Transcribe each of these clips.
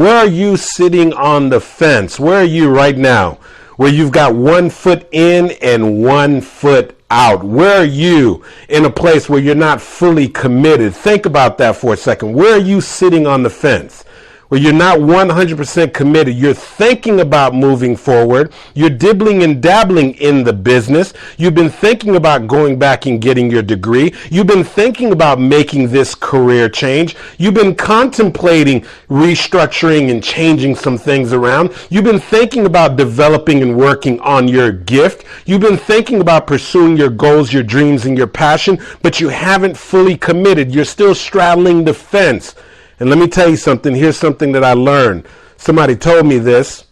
Where are you sitting on the fence? Where are you right now? Where you've got 1 foot in and 1 foot out. Where are you in a place where you're not fully committed? Think about that for a second. Where are you sitting on the fence? Where you're not 100% committed. You're thinking about moving forward. You're dibbling and dabbling in the business. You've been thinking about going back and getting your degree. You've been thinking about making this career change. You've been contemplating restructuring and changing some things around. You've been thinking about developing and working on your gift. You've been thinking about pursuing your goals, your dreams, and your passion, but you haven't fully committed. You're still straddling the fence. And let me tell you something. Here's something that I learned. Somebody told me this,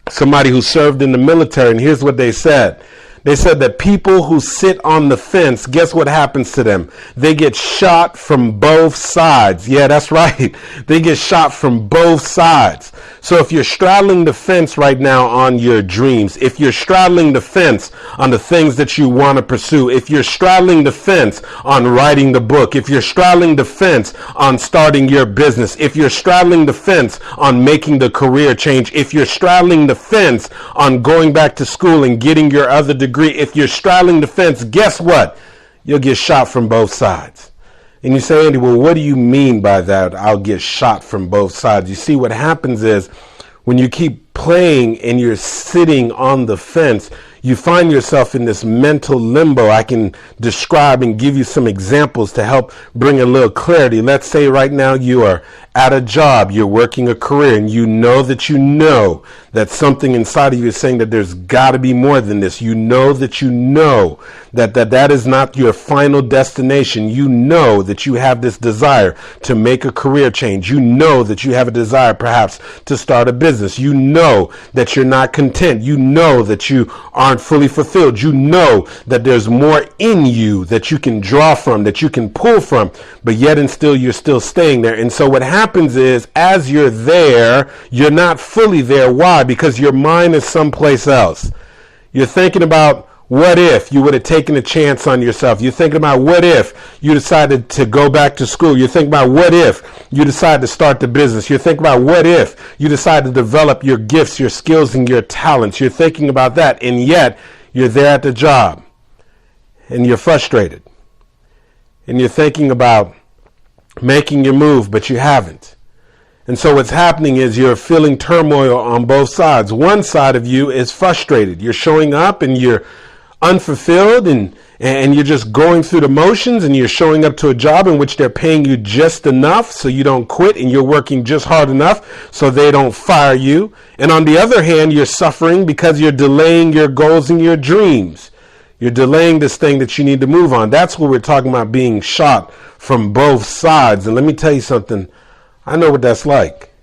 somebody who served in the military, and here's what they said. They said that people who sit on the fence, guess what happens to them? They get shot from both sides. Yeah, that's right. They get shot from both sides. So if you're straddling the fence right now on your dreams, if you're straddling the fence on the things that you want to pursue, if you're straddling the fence on writing the book, if you're straddling the fence on starting your business, if you're straddling the fence on making the career change, if you're straddling the fence on going back to school and getting your other degree, if you're straddling the fence, guess what? You'll get shot from both sides. And you say, Andy, well, what do you mean by that? I'll get shot from both sides. You see, what happens is when you keep playing and you're sitting on the fence, you find yourself in this mental limbo. I can describe and give you some examples to help bring a little clarity. Let's say right now you are at a job, you're working a career, and you know that something inside of you is saying that there's got to be more than this. You know that is not your final destination. You know that you have this desire to make a career change. You know that you have a desire perhaps to start a business. You know that you're not content. You know that you aren't fully fulfilled. You know that there's more in you that you can draw from, that you can pull from, but yet and still you're still staying there. And so what happens is, as you're there, you're not fully there. Why? Because your mind is someplace else. You're thinking about what if you would have taken a chance on yourself. You're thinking about what if you decided to go back to school. You're thinking about what if you decide to start the business. You're thinking about what if you decide to develop your gifts, your skills, and your talents. You're thinking about that, and yet you're there at the job and you're frustrated. And you're thinking about making your move, but you haven't. And so what's happening is you're feeling turmoil on both sides. One side of you is frustrated. You're showing up and you're unfulfilled and you're just going through the motions, and you're showing up to a job in which they're paying you just enough so you don't quit, and you're working just hard enough so they don't fire you. And on the other hand, you're suffering because you're delaying your goals and your dreams. You're delaying this thing that you need to move on. That's what we're talking about, being shot from both sides. And let me tell you something. I know what that's like.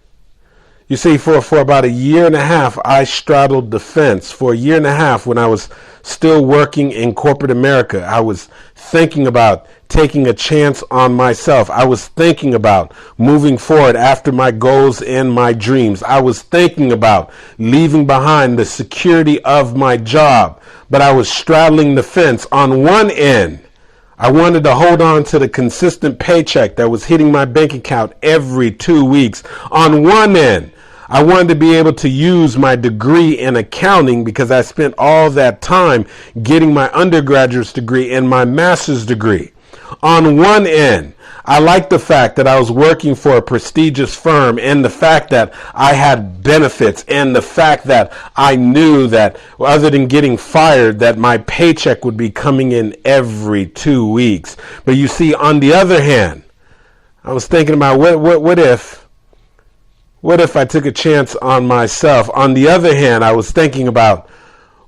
You see, for about 1.5 years, I straddled the fence. For 1.5 years, when I was still working in corporate America, I was thinking about taking a chance on myself. I was thinking about moving forward after my goals and my dreams. I was thinking about leaving behind the security of my job. But I was straddling the fence. On one end, I wanted to hold on to the consistent paycheck that was hitting my bank account every 2 weeks. On one end, I wanted to be able to use my degree in accounting because I spent all that time getting my undergraduate's degree and my master's degree. On one end, I liked the fact that I was working for a prestigious firm, and the fact that I had benefits, and the fact that I knew that other than getting fired, that my paycheck would be coming in every 2 weeks. But you see, on the other hand, I was thinking about what if I took a chance on myself? On the other hand, I was thinking about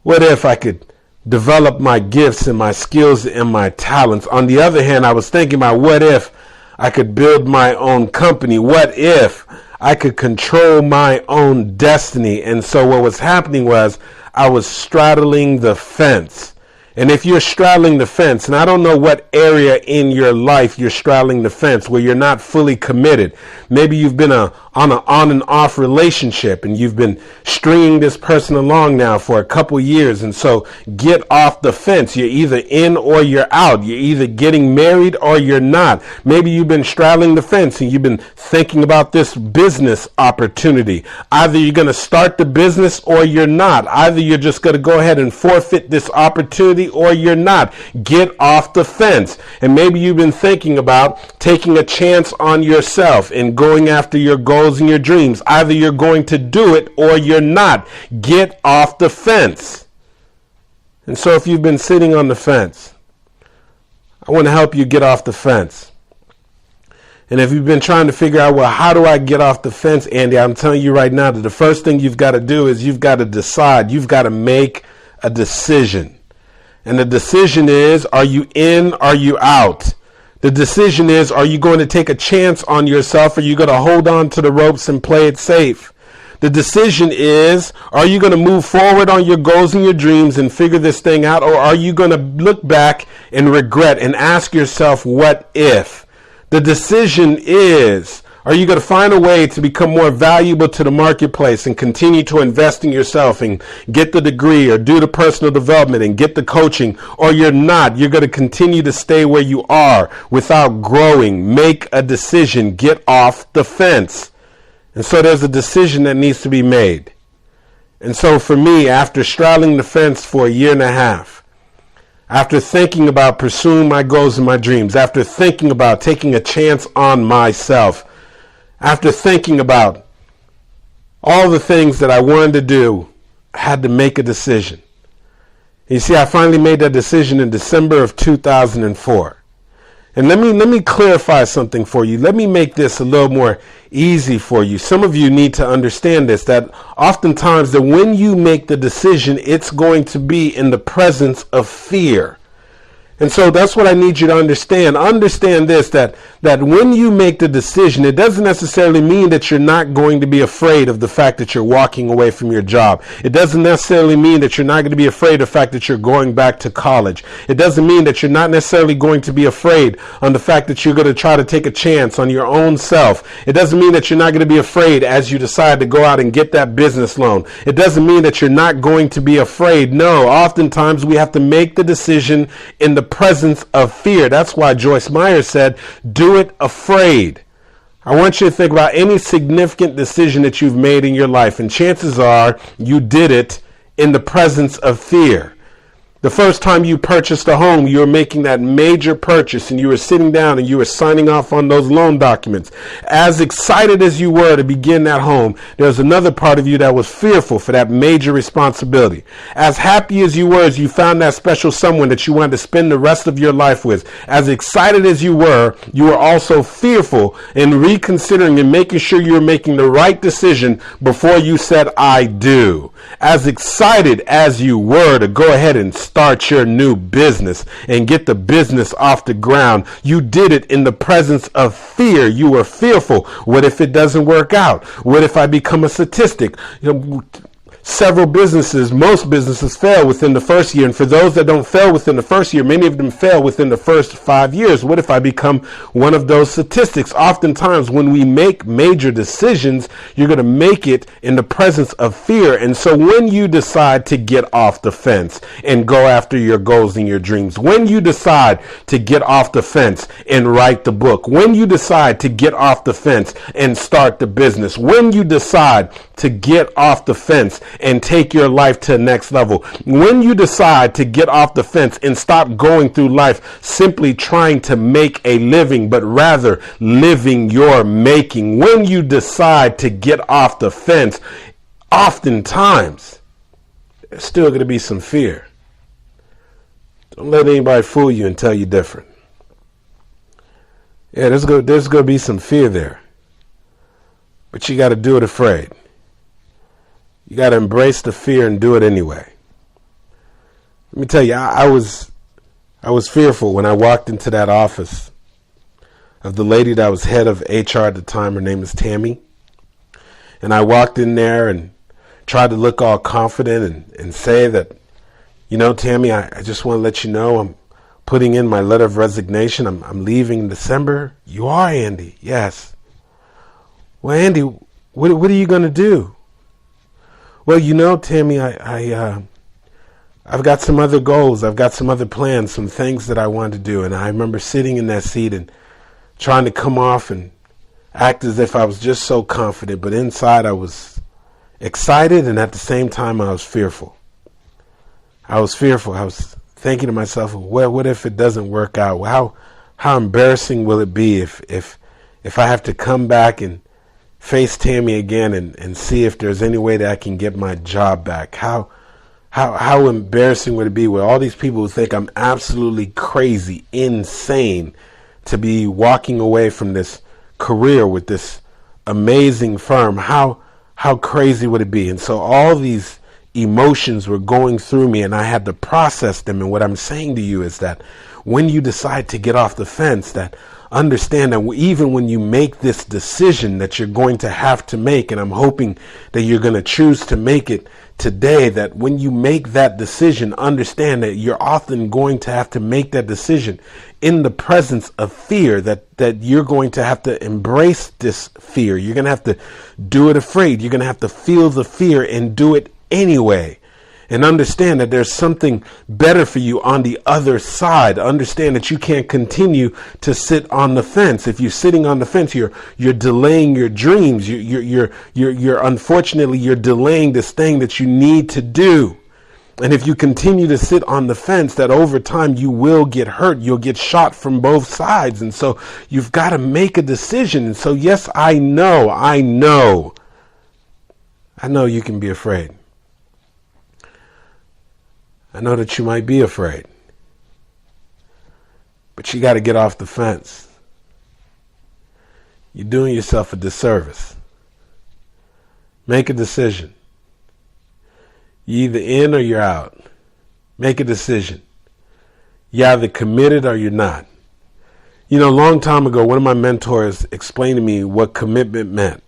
what if I could develop my gifts and my skills and my talents. On the other hand, I was thinking about what if I could build my own company? What if I could control my own destiny? And so what was happening was I was straddling the fence. And if you're straddling the fence, and I don't know what area in your life you're straddling the fence where you're not fully committed. Maybe you've been on an on and off relationship and you've been stringing this person along now for a couple years. And so get off the fence. You're either in or you're out. You're either getting married or you're not. Maybe you've been straddling the fence and you've been thinking about this business opportunity. Either you're going to start the business or you're not. Either you're just going to go ahead and forfeit this opportunity or you're not. Get off the fence. And maybe you've been thinking about taking a chance on yourself and going after your goals and your dreams. Either you're going to do it or you're not. Get off the fence. And so if you've been sitting on the fence, I want to help you get off the fence. And if you've been trying to figure out, well, how do I get off the fence, Andy? I'm telling you right now that the first thing you've got to do is you've got to decide. You've got to make a decision. And the decision is, are you in? Are you out? The decision is, are you going to take a chance on yourself? Or are you going to hold on to the ropes and play it safe? The decision is, are you going to move forward on your goals and your dreams and figure this thing out? Or are you going to look back and regret and ask yourself, what if? The decision is, are you going to find a way to become more valuable to the marketplace and continue to invest in yourself and get the degree or do the personal development and get the coaching? Or you're not. You're going to continue to stay where you are without growing. Make a decision. Get off the fence. And so there's a decision that needs to be made. And so for me, after straddling the fence for a year and a half, after thinking about pursuing my goals and my dreams, after thinking about taking a chance on myself, after thinking about all the things that I wanted to do, I had to make a decision. You see, I finally made that decision in December of 2004. And let me clarify something for you. Let me make this a little more easy for you. Some of you need to understand this, that oftentimes that when you make the decision, it's going to be in the presence of fear. And so that's what I need you to understand. Understand this, that when you make the decision, it doesn't necessarily mean that you're not going to be afraid of the fact that you're walking away from your job. It doesn't necessarily mean that you're not going to be afraid of the fact that you're going back to college. It doesn't mean that you're not necessarily going to be afraid on the fact that you're going to try to take a chance on your own self. It doesn't mean that you're not going to be afraid as you decide to go out and get that business loan. It doesn't mean that you're not going to be afraid. No, oftentimes we have to make the decision in the presence of fear. That's why Joyce Meyer said, do it afraid. I want you to think about any significant decision that you've made in your life, and chances are you did it in the presence of fear. The first time you purchased a home, you were making that major purchase and you were sitting down and you were signing off on those loan documents. As excited as you were to begin that home, there was another part of you that was fearful for that major responsibility. As happy as you were as you found that special someone that you wanted to spend the rest of your life with, as excited as you were also fearful and reconsidering and making sure you were making the right decision before you said, I do. As excited as you were to go ahead and start your new business and get the business off the ground, you did it in the presence of fear. You were fearful. What if it doesn't work out? What if I become a statistic? Several businesses, most businesses fail within the first year. And for those that don't fail within the first year, many of them fail within the first 5 years. What if I become one of those statistics? Oftentimes when we make major decisions, you're going to make it in the presence of fear. And so when you decide to get off the fence and go after your goals and your dreams, when you decide to get off the fence and write the book, when you decide to get off the fence and start the business, when you decide to get off the fence and take your life to the next level, when you decide to get off the fence and stop going through life simply trying to make a living, but rather living your making, when you decide to get off the fence, oftentimes there's still going to be some fear. Don't let anybody fool you and tell you different. Yeah, there's going to be some fear there, but you got to do it afraid. You got to embrace the fear and do it anyway. Let me tell you, I was fearful when I walked into that office of the lady that was head of HR at the time. Her name is Tammy. And I walked in there and tried to look all confident and say that, Tammy, I just want to let you know I'm putting in my letter of resignation. I'm leaving in December. You are, Andy? Yes. Well, Andy, what are you going to do? Well, Tammy, I've got some other goals. I've got some other plans, some things that I want to do. And I remember sitting in that seat and trying to come off and act as if I was just so confident. But inside I was excited, and at the same time I was fearful. I was thinking to myself, what if it doesn't work out? How embarrassing will it be if I have to come back and face Tammy again and see if there's any way that I can get my job back? How embarrassing would it be with all these people who think I'm absolutely crazy, insane, to be walking away from this career with this amazing firm? How crazy would it be? And so all these emotions were going through me, and I had to process them. And what I'm saying to you is that when you decide to get off the fence, that understand that even when you make this decision that you're going to have to make, and I'm hoping that you're going to choose to make it today, that when you make that decision, understand that you're often going to have to make that decision in the presence of fear, that you're going to have to embrace this fear. You're going to have to do it afraid. You're going to have to feel the fear and do it anyway. And understand that there's something better for you on the other side. Understand that you can't continue to sit on the fence. If you're sitting on the fence, you're delaying your dreams. You're unfortunately, you're delaying this thing that you need to do. And if you continue to sit on the fence, that over time you will get hurt. You'll get shot from both sides. And so you've got to make a decision. And so, yes, I know you can be afraid. I know that you might be afraid, but you got to get off the fence. You're doing yourself a disservice. Make a decision. You're either in or you're out. Make a decision. You're either committed or you're not. A long time ago, one of my mentors explained to me what commitment meant.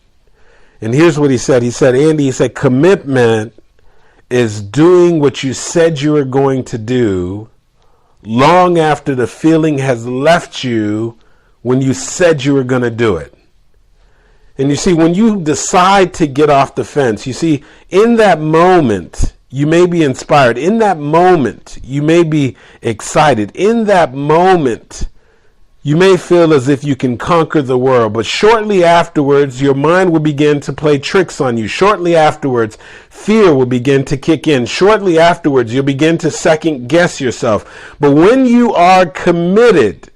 And here's what he said. He said, Andy, commitment is doing what you said you were going to do long after the feeling has left you when you said you were going to do it. And you see, when you decide to get off the fence, you see, in that moment, you may be inspired. In that moment, you may be excited. In that moment, you may feel as if you can conquer the world, but shortly afterwards, your mind will begin to play tricks on you. Shortly afterwards, fear will begin to kick in. Shortly afterwards, you'll begin to second guess yourself. But when you are committed,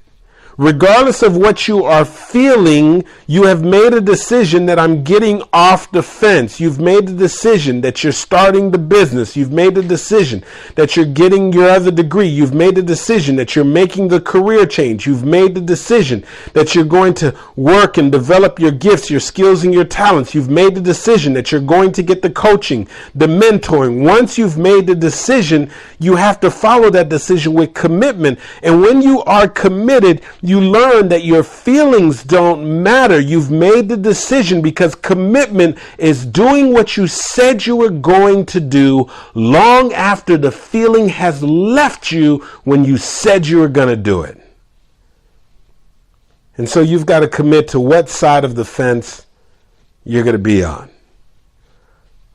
regardless of what you are feeling, you have made a decision that I'm getting off the fence. You've made the decision that you're starting the business. You've made the decision that you're getting your other degree. You've made the decision that you're making the career change. You've made the decision that you're going to work and develop your gifts, your skills, and your talents. You've made the decision that you're going to get the coaching, the mentoring. Once you've made the decision, you have to follow that decision with commitment. And when you are committed, you learn that your feelings don't matter. You've made the decision, because commitment is doing what you said you were going to do long after the feeling has left you when you said you were going to do it. And so you've got to commit to what side of the fence you're going to be on.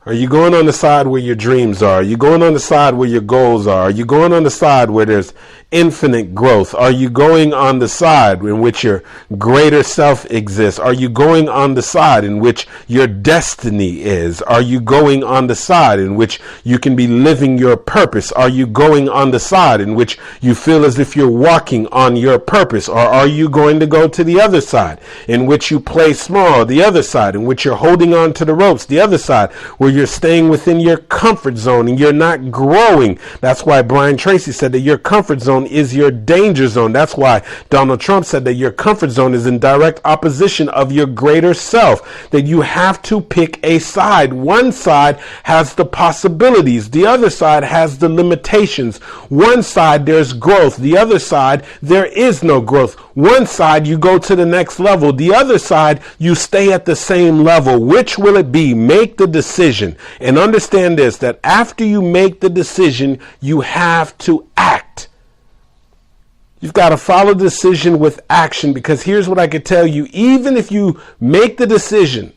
Are you going on the side where your dreams are? Are you going on the side where your goals are? Are you going on the side where there's infinite growth? Are you going on the side in which your greater self exists? Are you going on the side in which your destiny is? Are you going on the side in which you can be living your purpose? Are you going on the side in which you feel as if you're walking on your purpose? Or are you going to go to the other side in which you play small? The other side in which you're holding on to the ropes? The other side where you're staying within your comfort zone and you're not growing? That's why Brian Tracy said that your comfort zone is your danger zone. That's why Donald Trump said that your comfort zone is in direct opposition of your greater self, that you have to pick a side. One side has the possibilities. The other side has the limitations. One side there's growth. The other side there is no growth. One side, you go to the next level. The other side, you stay at the same level. Which will it be? Make the decision. And understand this, that after you make the decision, you have to act. You've got to follow the decision with action, because here's what I could tell you. Even if you make the decision,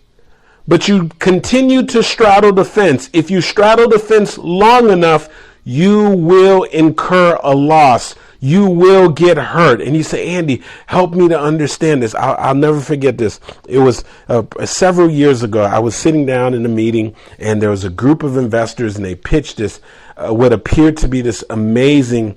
but you continue to straddle the fence, if you straddle the fence long enough, you will incur a loss. You will get hurt. And you say, Andy, help me to understand this. I'll never forget this. It was several years ago. I was sitting down in a meeting, and there was a group of investors, and they pitched this, what appeared to be this amazing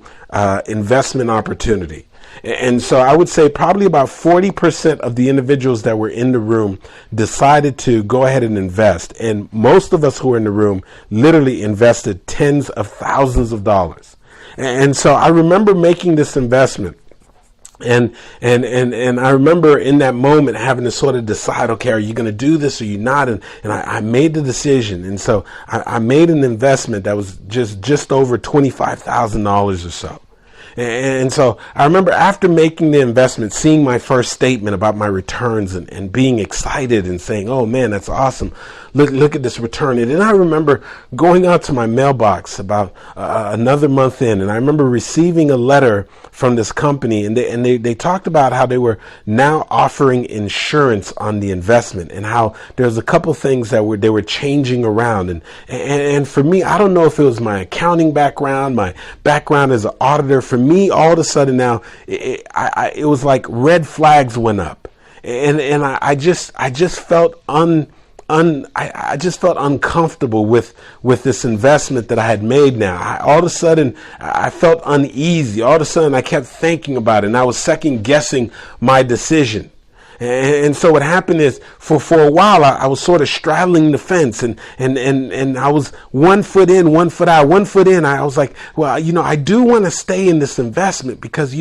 investment opportunity. And so I would say probably about 40% of the individuals that were in the room decided to go ahead and invest. And most of us who were in the room literally invested tens of thousands of dollars. And so I remember making this investment. And I remember in that moment having to sort of decide, okay, are you going to do this or you not? And I made the decision. And so I made an investment that was just over $25,000 or so. And so I remember after making the investment, seeing my first statement about my returns and being excited and saying, oh man, that's awesome. Look at this return. And then I remember going out to my mailbox about another month in, and I remember receiving a letter from this company, and they talked about how they were now offering insurance on the investment, and how there's a couple things that they were changing around. And for me, I don't know if it was my accounting background, my background as an auditor. For me, all of a sudden now, it was like red flags went up, and I just felt I just felt uncomfortable with this investment that I had made now. All of a sudden, I felt uneasy. All of a sudden, I kept thinking about it, and I was second guessing my decision. And so what happened is, for a while, I was sort of straddling the fence, and I was 1 foot in, 1 foot out, 1 foot in. I was like, well, I do want to stay in this investment because,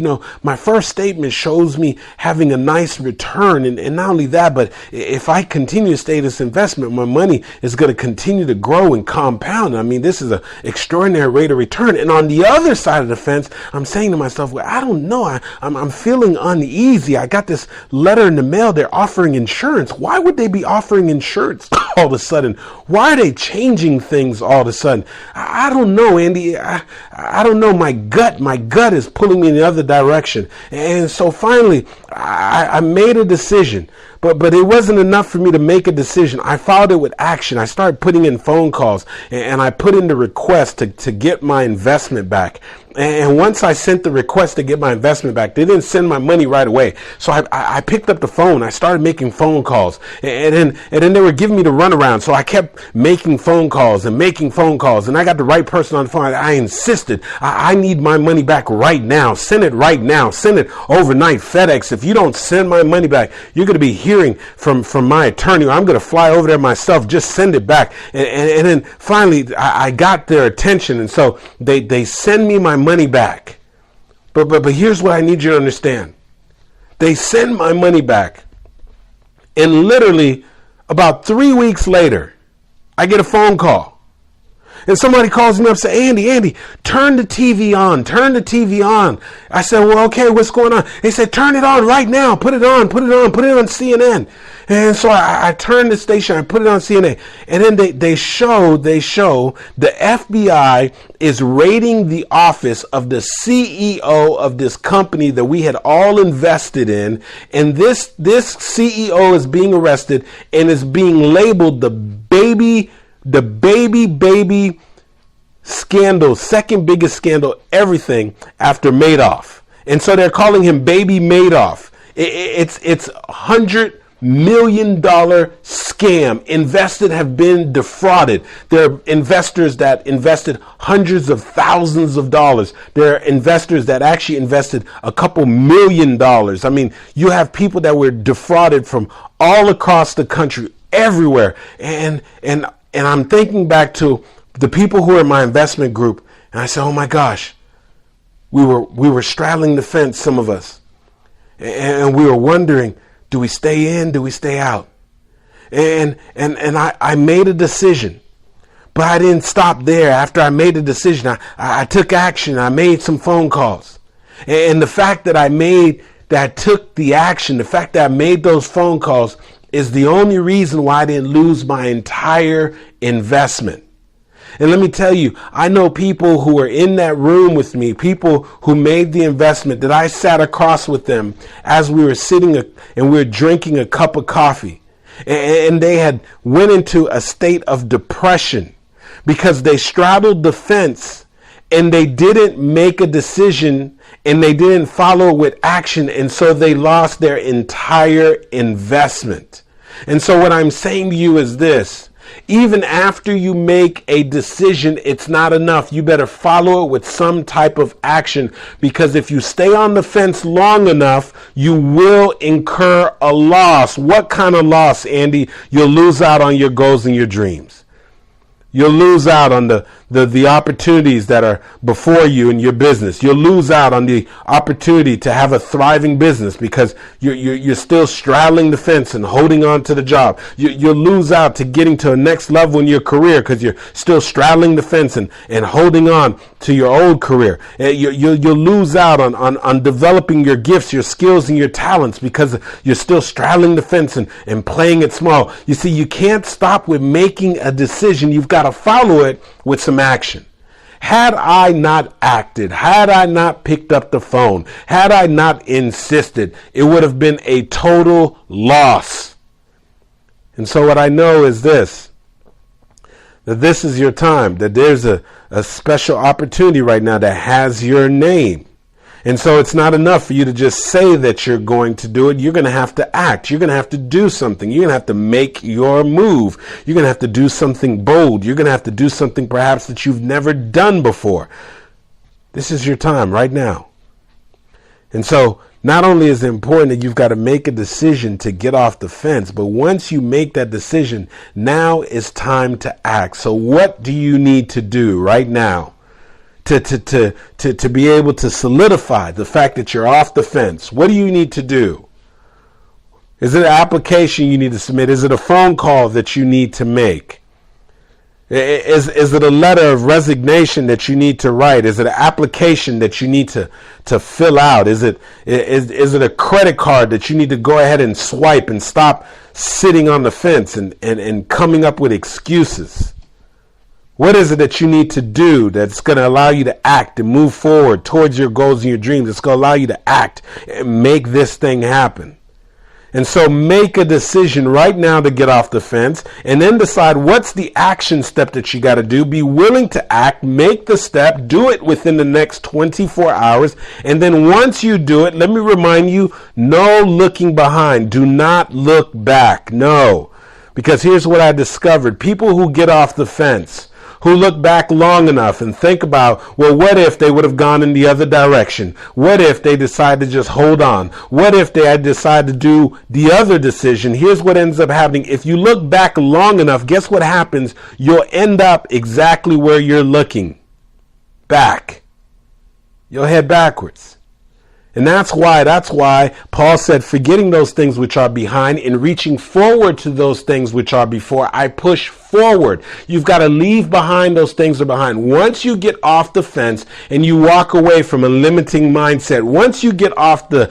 my first statement shows me having a nice return. And not only that, but if I continue to stay in this investment, my money is going to continue to grow and compound. I mean, this is an extraordinary rate of return. And on the other side of the fence, I'm saying to myself, well, I don't know. I'm feeling uneasy. I got this letter in the mail. They're offering insurance. Why would they be offering insurance all of a sudden? Why are they changing things all of a sudden? I don't know, Andy. I don't know. My gut is pulling me in the other direction. And so finally, I made a decision. But it wasn't enough for me to make a decision. I followed it with action. I started putting in phone calls, and I put in the request to get my investment back. And once I sent the request to get my investment back, they didn't send my money right away. So I picked up the phone. I started making phone calls, and then they were giving me the runaround. So I kept making phone calls, and I got the right person on the phone. I insisted, I need my money back right now. Send it right now. Send it overnight, FedEx. If you don't send my money back, you're going to be hearing from my attorney. I'm going to fly over there myself. Just send it back. And then finally, I got their attention, and so they send me my money back. But here's what I need you to understand. They send my money back, and literally about 3 weeks later, I get a phone call. And somebody calls me up and says, Andy, turn the TV on. I said, well, okay, what's going on? They said, turn it on right now. Put it on CNN. And so I turned the station, I put it on CNN. And then they show the FBI is raiding the office of the CEO of this company that we had all invested in. And this CEO is being arrested and is being labeled the baby scandal, second biggest scandal, everything after Madoff. And so they're calling him Baby Madoff. It's $100 million scam. Investors have been defrauded. There are investors that invested hundreds of thousands of dollars. There are investors that actually invested a couple $1 million. I mean, you have people that were defrauded from all across the country, everywhere. And I'm thinking back to the people who are in my investment group, and I said, oh my gosh, we were straddling the fence, some of us, and we were wondering, do we stay in? Do we stay out? And I made a decision, but I didn't stop there. After I made a decision, I took action. I made some phone calls, and the fact that I made that took the action, the fact that I made those phone calls is the only reason why I didn't lose my entire investment. And let me tell you, I know people who were in that room with me, people who made the investment, that I sat across with them as we were sitting and we were drinking a cup of coffee. And they had went into a state of depression because they straddled the fence and they didn't make a decision and they didn't follow it with action. And so they lost their entire investment. And so what I'm saying to you is this: even after you make a decision, it's not enough. You better follow it with some type of action, because if you stay on the fence long enough, you will incur a loss. What kind of loss, Andy? You'll lose out on your goals and your dreams. You'll lose out on the opportunities that are before you in your business. You'll lose out on the opportunity to have a thriving business because you're still straddling the fence and holding on to the job. You'll lose out to getting to a next level in your career because you're still straddling the fence and holding on to your old career. You'll lose out on developing your gifts, your skills, and your talents because you're still straddling the fence and playing it small. You see, you can't stop with making a decision. You've got to follow it with some action. Had I not acted, had I not picked up the phone, had I not insisted, it would have been a total loss. And so what I know is this: that this is your time, that there's a special opportunity right now that has your name. And so it's not enough for you to just say that you're going to do it. You're going to have to act. You're going to have to do something. You're going to have to make your move. You're going to have to do something bold. You're going to have to do something perhaps that you've never done before. This is your time right now. And so not only is it important that you've got to make a decision to get off the fence, but once you make that decision, now it's time to act. So what do you need to do right now to be able to solidify the fact that you're off the fence? What do you need to do? Is it an application you need to submit? Is it a phone call that you need to make? Is it a letter of resignation that you need to write? Is it an application that you need to fill out? Is it a credit card that you need to go ahead and swipe and stop sitting on the fence and coming up with excuses? What is it that you need to do that's going to allow you to act and move forward towards your goals and your dreams? It's going to allow you to act and make this thing happen. And so make a decision right now to get off the fence, and then decide what's the action step that you got to do. Be willing to act, make the step, do it within the next 24 hours. And then once you do it, let me remind you, no looking behind. Do not look back. No. Because here's what I discovered. People who get off the fence, who look back long enough and think about, well, what if they would have gone in the other direction? What if they decide to just hold on? What if they had decided to do the other decision? Here's what ends up happening. If you look back long enough, guess what happens? You'll end up exactly where you're looking. Back. You'll head backwards. And that's why Paul said, forgetting those things which are behind and reaching forward to those things which are before, I push forward. You've got to leave behind those things that are behind. Once you get off the fence and you walk away from a limiting mindset, once you get off the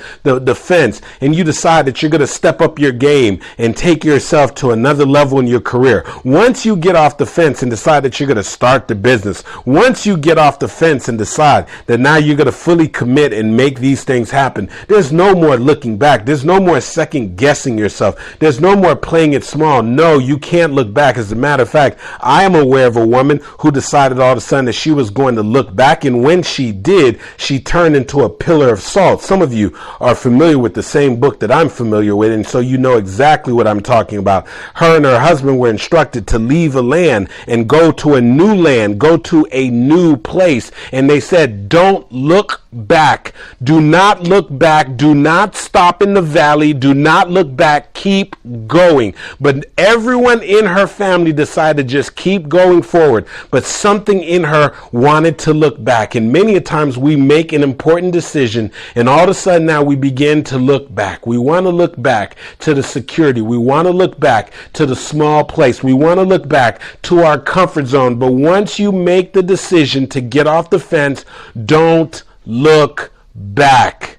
fence and you decide that you're going to step up your game and take yourself to another level in your career, once you get off the fence and decide that you're going to start the business, once you get off the fence and decide that now you're going to fully commit and make these things happen, there's no more looking back. There's no more second guessing yourself. There's no more playing it small. No, you can't look back. As a matter of fact, I am aware of a woman who decided all of a sudden that she was going to look back, and when she did, she turned into a pillar of salt. Some of you are familiar with the same book that I'm familiar with, and so you know exactly what I'm talking about. Her and her husband were instructed to leave a land and go to a new land, go to a new place, and they said, don't look back. Do not look back. Do not stop in the valley. Do not look back. Keep going. But everyone in her family decided to just keep going forward. But something in her wanted to look back. And many a times we make an important decision, and all of a sudden now we begin to look back. We want to look back to the security. We want to look back to the small place. We want to look back to our comfort zone. But once you make the decision to get off the fence, don't look back.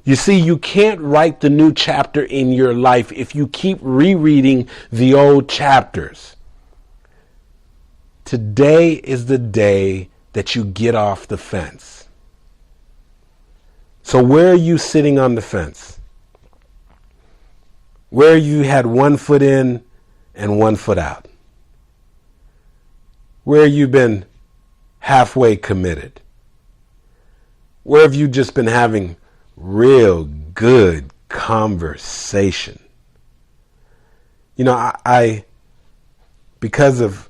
You see, you can't write the new chapter in your life if you keep rereading the old chapters. Today is the day that you get off the fence. So where are you sitting on the fence? Where you had 1 foot in and 1 foot out? Where you've been halfway committed? Where have you just been having real good conversation? You know, I because of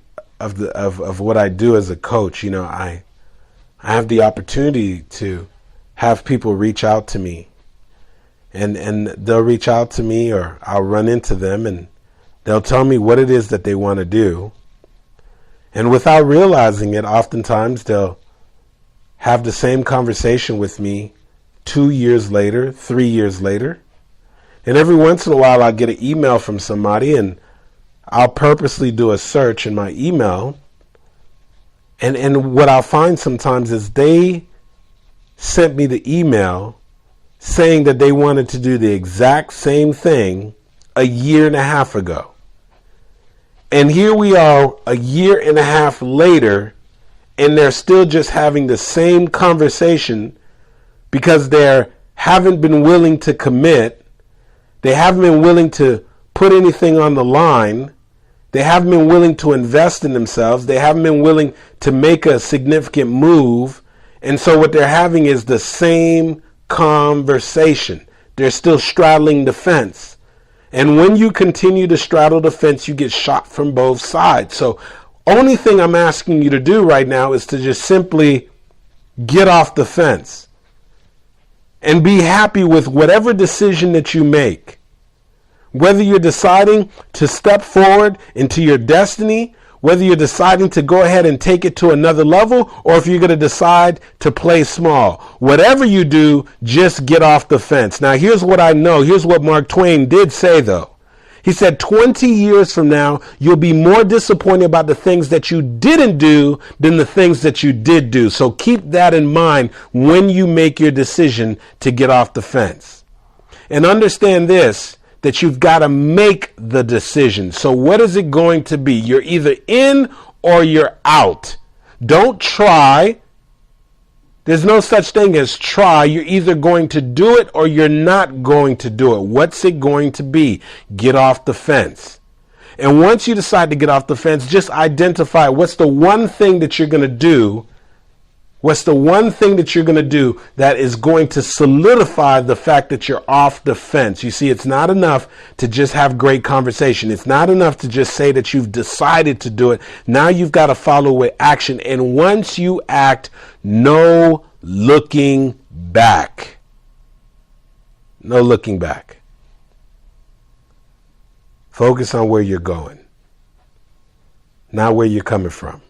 what I do as a coach, you know, I have the opportunity to have people reach out to me, and they'll reach out to me, or I'll run into them and they'll tell me what it is that they want to do. And without realizing it, oftentimes they'll have the same conversation with me 2 years later, 3 years later. And every once in a while I'll get an email from somebody, and I'll purposely do a search in my email. And what I'll find sometimes is they sent me the email saying that they wanted to do the exact same thing a year and a half ago. And here we are a year and a half later, and they're still just having the same conversation because they haven't been willing to commit. They haven't been willing to put anything on the line. They haven't been willing to invest in themselves. They haven't been willing to make a significant move. And so what they're having is the same conversation. They're still straddling the fence. And when you continue to straddle the fence, you get shot from both sides. So only thing I'm asking you to do right now is to just simply get off the fence and be happy with whatever decision that you make. Whether you're deciding to step forward into your destiny, whether you're deciding to go ahead and take it to another level, or if you're going to decide to play small. Whatever you do, just get off the fence. Now, here's what I know. Here's what Mark Twain did say, though. He said 20 years from now, you'll be more disappointed about the things that you didn't do than the things that you did do. So keep that in mind when you make your decision to get off the fence. And understand this, that you've got to make the decision. So what is it going to be? You're either in or you're out. Don't try. There's no such thing as try. You're either going to do it or you're not going to do it. What's it going to be? Get off the fence. And once you decide to get off the fence, just identify what's the one thing that you're going to do. What's the one thing that you're going to do that is going to solidify the fact that you're off the fence? You see, it's not enough to just have great conversation. It's not enough to just say that you've decided to do it. Now you've got to follow with action. And once you act, no looking back. No looking back. Focus on where you're going, not where you're coming from.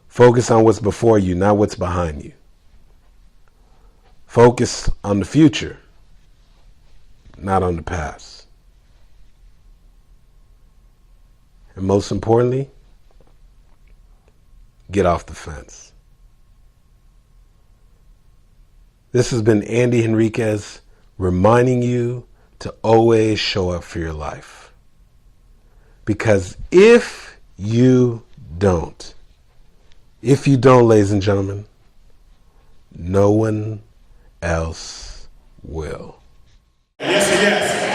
Focus on what's before you, not what's behind you. Focus on the future, not on the past. And most importantly, get off the fence. This has been Andy Henriquez reminding you to always show up for your life. Because if you don't, ladies and gentlemen, no one else will. Yes, yes.